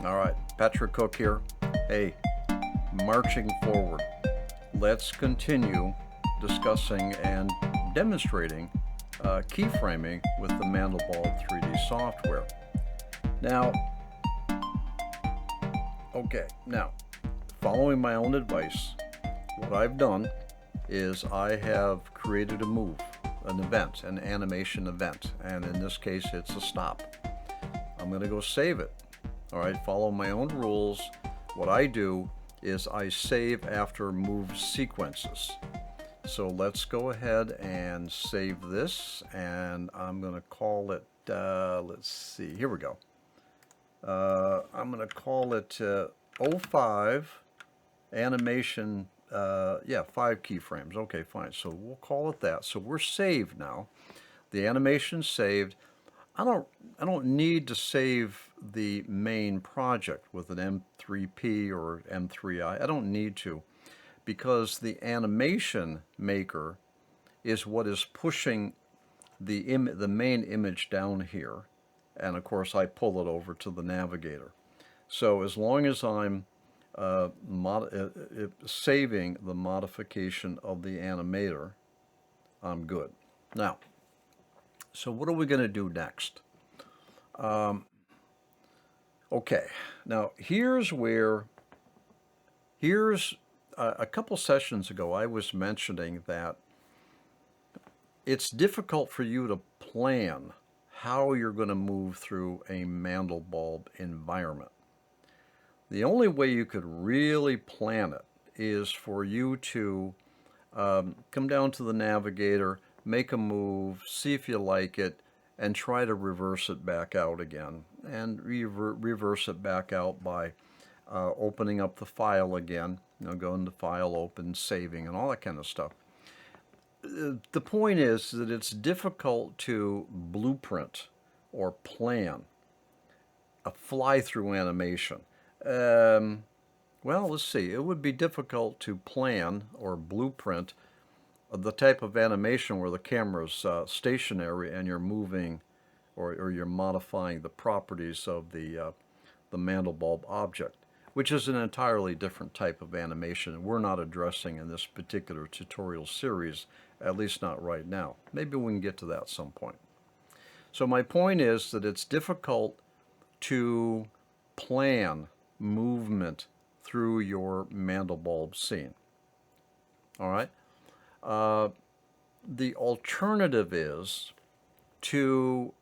All right, Patrick Cook here. Hey, marching forward. Let's continue discussing and demonstrating keyframing with the Mandelbulb 3D software. Now, following my own advice, what I've done is I have created a move, an event, an animation event, and in this case it's a stop. I'm going to go save it. All right, follow my own rules. What I do is I save after move sequences. So let's go ahead and save this, and I'm going to call it, let's see, here we go. I'm going to call it 05 animation, 5 keyframes. Okay, fine. So we'll call it that. So we're saved now. The animation's saved. I don't need to save the main project with an M3P or M3I. I don't need to, because the animation maker is what is pushing the main image down here, and of course I pull it over to the navigator. So as long as I'm saving the modification of the animator, I'm good. Now, so what are we going to do next? Okay, now here's a couple sessions ago I was mentioning that it's difficult for you to plan how you're going to move through a Mandelbulb environment. The only way you could really plan it is for you to come down to the navigator, make a move, see if you like it, and try to reverse it back out again. And reverse it back out by opening up the file again, going to File, Open, Saving, and all that kind of stuff. The point is that it's difficult to blueprint or plan a fly-through animation. Well, let's see. It would be difficult to plan or blueprint the type of animation where the camera's stationary and you're moving or you're modifying the properties of the Mandelbulb object, which is an entirely different type of animation we're not addressing in this particular tutorial series, at least not right now. Maybe we can get to that at some point. So my point is that it's difficult to plan movement through your Mandelbulb scene. All right? The alternative is to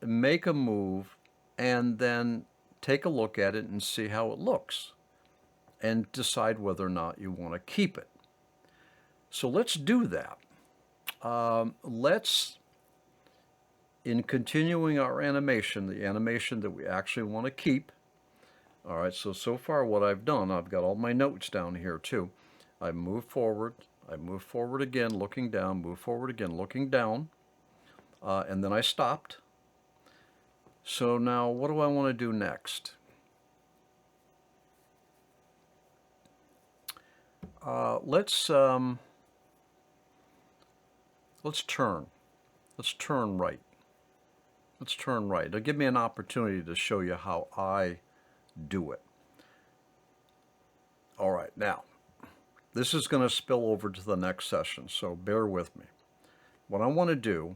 make a move and then take a look at it and see how it looks and decide whether or not you want to keep it. So let's do that. In continuing our animation, the animation that we actually want to keep. All right, so far what I've done, I've got all my notes down here too. I move forward again, looking down, move forward again, looking down, and then I stopped. So now what do I want to do next? Let's turn. Let's turn right. Let's turn right. It'll give me an opportunity to show you how I do it. All right, now, this is going to spill over to the next session, so bear with me. What I want to do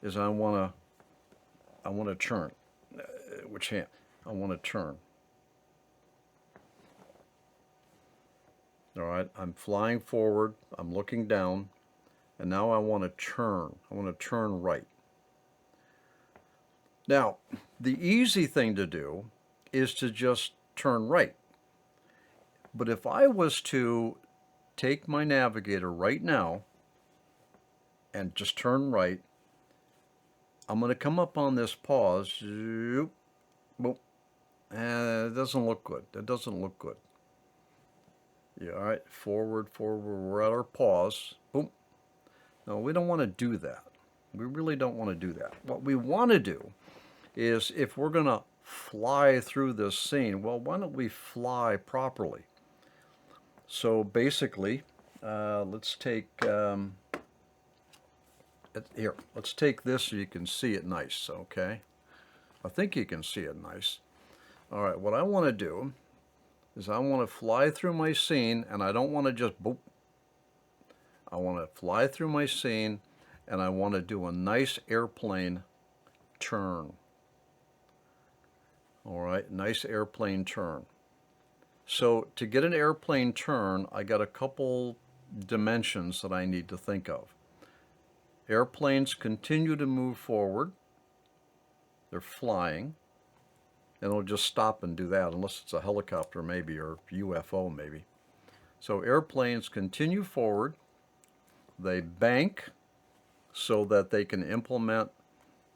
is I want to turn. Which hand? I want to turn. All right, I'm flying forward, I'm looking down, and now I want to turn. I want to turn right. Now, the easy thing to do is to just turn right. But if I was to take my navigator right now and just turn right, I'm going to come up on this pause. Boom. And it doesn't look good. That doesn't look good. Yeah, all right, forward. We're at our pause. Boom. No, we don't want to do that. We really don't want to do that. What we want to do is, if we're going to fly through this scene, well, why don't we fly properly? So basically, let's take here. Let's take this so you can see it nice. Okay, I think you can see it nice. All right, what I want to do is I want to fly through my scene, and I don't want to just boop. I want to fly through my scene, and I want to do a nice airplane turn. All right, nice airplane turn. So to get an airplane turn, I got a couple dimensions that I need to think of. Airplanes continue to move forward. They're flying. And it'll just stop and do that, unless it's a helicopter maybe, or UFO maybe. So airplanes continue forward. They bank so that they can implement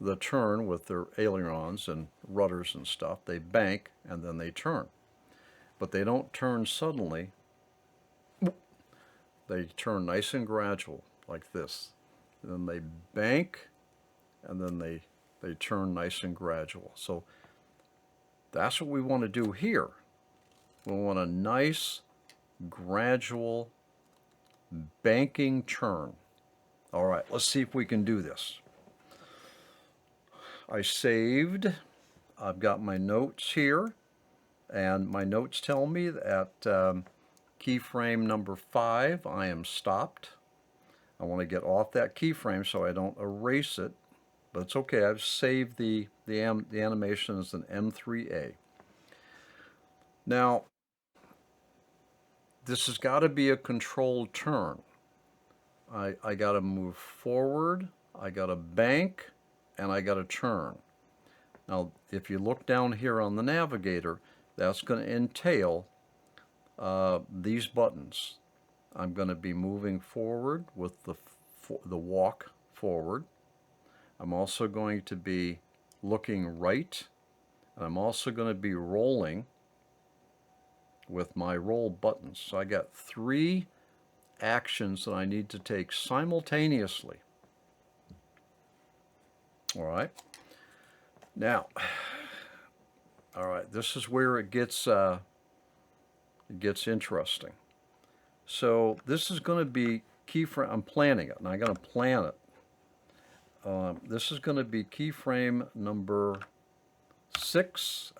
the turn with their ailerons and rudders and stuff. They bank and then they turn. But they don't turn suddenly. They turn nice and gradual, like this. And then they bank, and then they turn nice and gradual. So that's what we want to do here. We want a nice, gradual, banking turn. All right, let's see if we can do this. I saved. I've got my notes here, and my notes tell me that keyframe number 5, I am stopped. I want to get off that keyframe so I don't erase it, but it's okay. I've saved the animation as an M3A. Now, this has got to be a controlled turn. I got to move forward, I got to bank, and I got to turn. Now, if you look down here on the navigator, that's going to entail these buttons. I'm going to be moving forward with the walk forward. I'm also going to be looking right, and I'm also going to be rolling with my roll buttons. So I got 3 actions that I need to take simultaneously. All right. Now, all right, this is where it gets interesting. So this is going to be keyframe. I'm planning it, and I'm going to plan it. This is going to be keyframe number 6,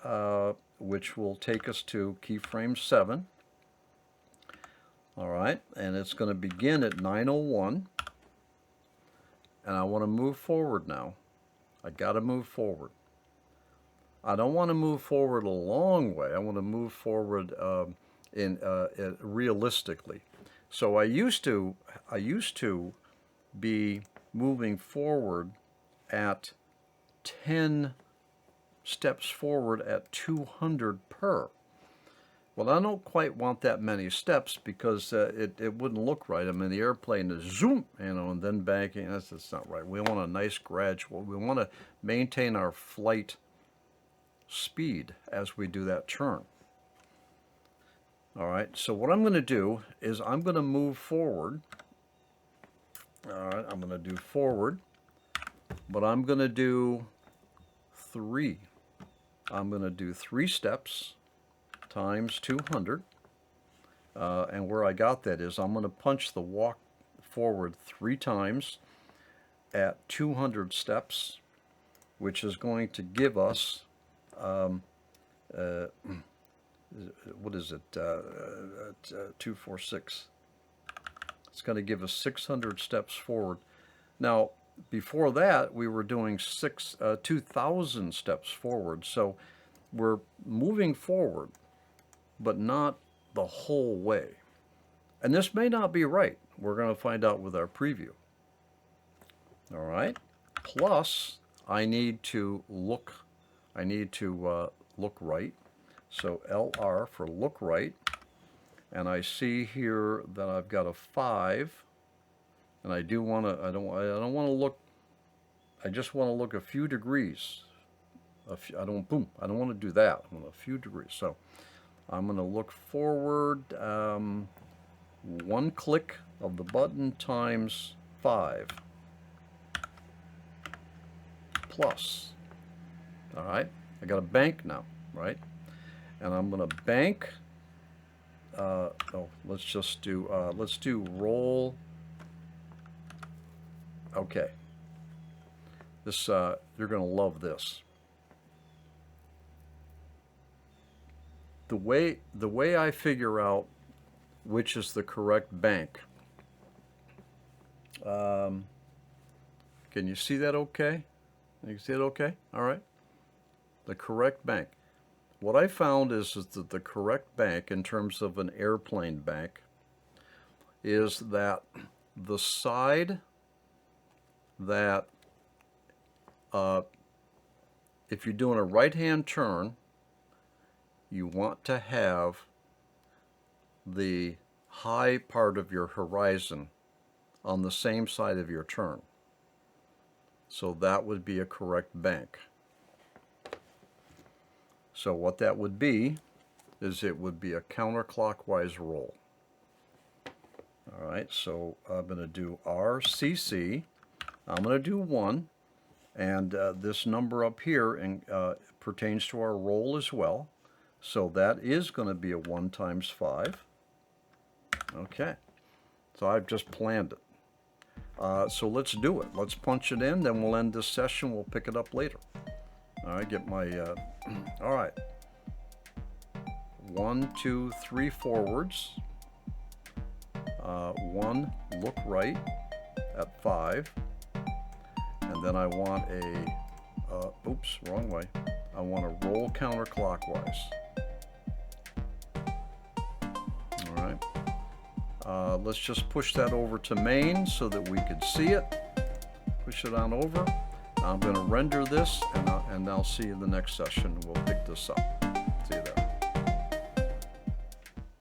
which will take us to keyframe 7. All right, and it's going to begin at 9:01, and I want to move forward now. I got to move forward. I don't want to move forward a long way. I want to move forward realistically. So I used to be moving forward at 10 steps forward at 200 per. Well, I don't quite want that many steps because it wouldn't look right. I mean, the airplane is zoom, and then banking. That's not right. We want a nice gradual. We want to maintain our flight speed as we do that turn. All right, so what I'm going to do is I'm going to move forward. All right, I'm going to do forward, but I'm going to do 3. I'm going to do 3 steps times 200, and where I got that is I'm going to punch the walk forward 3 times at 200 steps, which is going to give us what is it, 246. It's going to give us 600 steps forward. Now, before that, we were doing 2,000 steps forward, so we're moving forward, but not the whole way. And this may not be right. We're going to find out with our preview. All right. Plus, I need to look right. So LR for look right. And I see here that I've got a 5. And I do want to, I don't want to look, I just want to look a few degrees. I don't want to do that. I want a few degrees. So I'm going to look forward 1 click of the button times 5 plus. All right, I got a bank now, right? And I'm going to bank. Let's just do roll. Okay. This you're going to love this. the way I figure out which is the correct bank. Can you see that okay? You see it okay? All right. The correct bank. What I found is that the correct bank in terms of an airplane bank is that the side that if you're doing a right-hand turn, you want to have the high part of your horizon on the same side of your turn. So that would be a correct bank. So what that would be is it would be a counterclockwise roll. All right, so I'm going to do RCC. I'm going to do 1, and this number up here pertains to our roll as well. So that is going to be a 1 times 5. Okay, so I've just planned it. So let's do it. Let's punch it in, then we'll end this session. We'll pick it up later. All right, get my, all right. 1, 2, 3 forwards. 1 look right at 5. And then I want a, oops, wrong way. I want to roll counterclockwise. All right. Let's just push that over to main so that we could see it. Push it on over. I'm going to render this, and I'll see you in the next session. We'll pick this up. See you there.